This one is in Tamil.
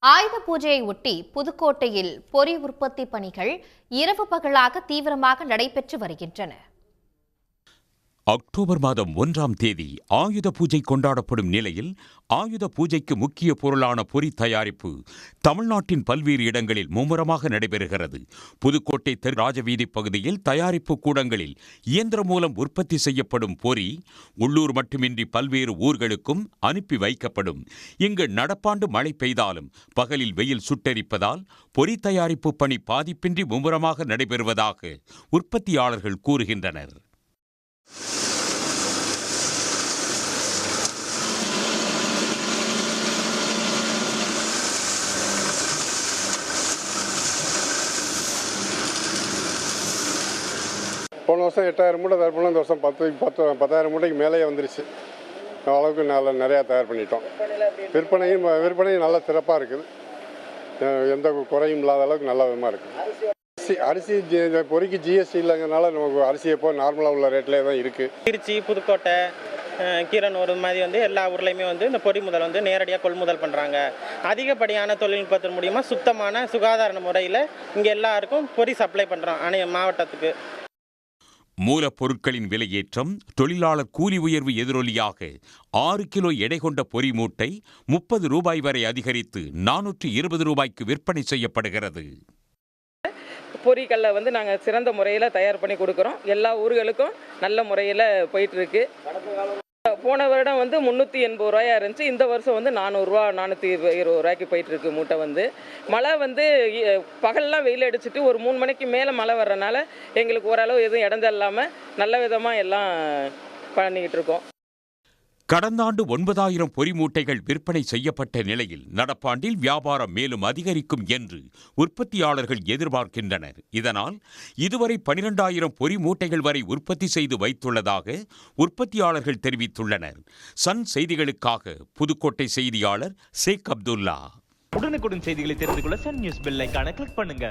ஆயுத பூஜையை ஒட்டி புதுக்கோட்டையில் பொறி உற்பத்தி பணிகள் இரவு பகலாக தீவிரமாக நடைபெற்று வருகின்றன. அக்டோபர் மாதம் 1ஆம் தேதி ஆயுத பூஜை கொண்டாடப்படும் நிலையில் ஆயுத பூஜைக்கு முக்கிய பொருளான பொறி தயாரிப்பு தமிழ்நாட்டின் பல்வேறு இடங்களில் மும்முரமாக நடைபெறுகிறது. புதுக்கோட்டை தெரு ராஜவீதி பகுதியில் தயாரிப்பு கூடங்களில் இயந்திரம் மூலம் உற்பத்தி செய்யப்படும் பொறி உள்ளூர் மட்டுமின்றி பல்வேறு ஊர்களுக்கும் அனுப்பி வைக்கப்படும். இங்கு நடப்பாண்டு மழை பெய்தாலும் பகலில் வெயில் சுட்டெரிப்பதால் பொறி தயாரிப்பு பணி பாதிப்பின்றி மும்முரமாக நடைபெறுவதாக உற்பத்தியாளர்கள் கூறுகின்றனர். போன வருஷம் 8000 மூட்டை தயார் பண்ணோம். இந்த வருஷம் 10,000 மூட்டைக்கு மேலேயே வந்துருச்சு. அளவுக்கு நிறையா தயார் பண்ணிட்டோம். விற்பனையும் நல்ல சிறப்பாக இருக்குது. எந்த குறையும் இல்லாத அளவுக்கு நல்ல விதமாக இருக்குது. அரிசி பொறிக்கு ஜிஎஸ்டி இல்லைங்கிறனால நமக்கு அரிசி எப்போ நார்மலாக உள்ள ரேட்லேயே தான் இருக்குது. திருச்சி, புதுக்கோட்டை, கீரனூர் மாதிரி எல்லா ஊர்லேயுமே இந்த பொறி முதல் நேரடியாக கொள்முதல் பண்ணுறாங்க. அதிகப்படியான தொழில்நுட்பத்தின் மூலிமா சுத்தமான சுகாதார முறையில் இங்கே எல்லாருக்கும் பொறி சப்ளை பண்ணுறோம் மாவட்டத்துக்கு. மூலப்பொருட்களின் விலையேற்றம், தொழிலாளர் கூலி உயர்வு எதிரொலியாக 6 கிலோ எடை கொண்ட பொறி மூட்டை 30 ரூபாய் வரை அதிகரித்து 420 ரூபாய்க்கு விற்பனை செய்யப்படுகிறது. பொறிகளில் நாங்கள் சிறந்த முறையில் தயார் பண்ணி கொடுக்குறோம். எல்லா ஊர்களுக்கும் நல்ல முறையில் போயிட்டுருக்கு. போன வருடம் 380 ரூபாயா இருந்துச்சு. இந்த வருஷம் 400 ரூபா 420 ரூபாய்க்கு போயிட்டுருக்கு மூட்டை. மழை பகல்லாம் வெயில் அடிச்சுட்டு ஒரு 3 மணிக்கு மேலே மழை வர்றதுனால எங்களுக்கு ஓரளவு எதுவும் இடைஞ்சல் இல்லாமல் நல்ல விதமாக எல்லாம் பண்ணிக்கிட்டு இருக்கோம். கடந்த ஆண்டு 9,000 பொறி மூட்டைகள் விற்பனை செய்யப்பட்ட நிலையில் நடப்பாண்டில் வியாபாரம் மேலும் அதிகரிக்கும் என்று உற்பத்தியாளர்கள் எதிர்பார்க்கின்றனர். இதனால் இதுவரை 12,000 பொறி மூட்டைகள் வரை உற்பத்தி செய்து வைத்துள்ளதாக உற்பத்தியாளர்கள் தெரிவித்துள்ளனர். சன் செய்திகளுக்காக புதுக்கோட்டை செய்தியாளர் ஷேக் அப்துல்லா. உடனுக்குடன் செய்திகளை தெரிந்து கொள்ள சன் நியூஸ் பெல் ஐகானை கிளிக் பண்ணுங்க.